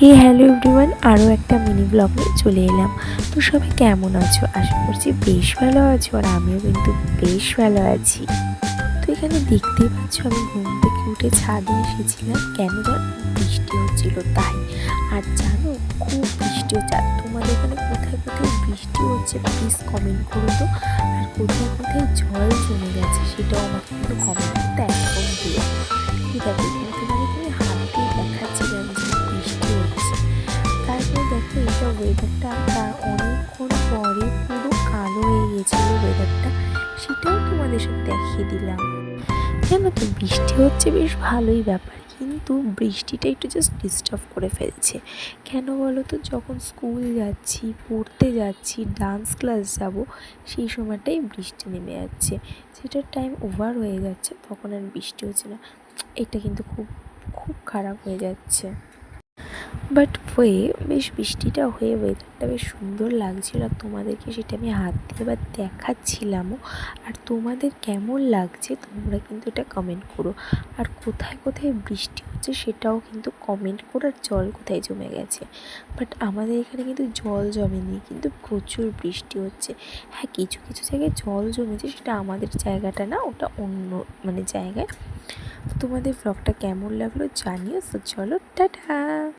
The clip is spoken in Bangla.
হ্যালো এভরিওয়ান, আরও একটা মিনি ব্লগ নিয়ে চলে এলাম। তো সবাই কেমন আছো? আশা করছি বেশ ভালো আছো, আর আমিও কিন্তু বেশ ভালো আছি। তো এখানে দেখতেই পাচ্ছ, আমি ঘুম থেকে উঠে ছাদে এসেছিলাম। কেন জানো? বৃষ্টি হচ্ছিল তাই। আর জানো, খুব বৃষ্টি হচ্ছে। আর তোমাদের এখানে কোথায় কোথায় বৃষ্টি হচ্ছে প্লিজ কমেন্ট করো তো। আর কোথায় কোথায় জল জমে গেছে সেটাও আমাকে কিন্তু কমেন্ট করতে একদম ভুলো। এই দেখো, এখানে তোমাদেরকে আমি হাত দিয়ে দেখাচ্ছিলাম যে বৃষ্টি হচ্ছে। তারপরে দেখো, এটা ওয়েদারটা তার অনেকক্ষণ পরে পুরো কালো হয়ে গেছিলো ওয়েদারটা, সেটাও তোমাদের সাথে দেখিয়ে দিলাম। জানো তো, বৃষ্টি হচ্ছে বেশ ভালোই ব্যাপার, কিন্তু বৃষ্টিটা একটু জাস্ট ডিস্টার্ব করে ফেলছে। কেন বলো তো? যখন স্কুল যাচ্ছি, পড়তে যাচ্ছি, ডান্স ক্লাস যাব, সেই সময়টাই বৃষ্টি নেমে যাচ্ছে, সেটার টাইম ওভার হয়ে যাচ্ছে, তখন আর বৃষ্টি হচ্ছে না। এটা কিন্তু খুব খুব খারাপ হয়ে যাচ্ছে। বাট বেশ বৃষ্টিটা হয়ে ওয়েদারটা বেশ সুন্দর লাগছিল, আর তোমাদেরকে সেটা আমি হাত দিয়ে এবার দেখাচ্ছিলামও। আর তোমাদের কেমন লাগছে তোমরা কিন্তু এটা কমেন্ট করো। আর কোথায় কোথায় বৃষ্টি হচ্ছে সেটাও কিন্তু কমেন্ট করো। আর জল কোথায় জমে গেছে। বাট আমাদের এখানে কিন্তু জল জমেনি, কিন্তু প্রচুর বৃষ্টি হচ্ছে। হ্যাঁ, কিছু কিছু জায়গায় জল জমেছে, সেটা আমাদের জায়গাটা না, ওটা অন্য জায়গায়। তোমাদের ব্লগটা কেমন লাগলো জানিও। তো চলো, টাটা।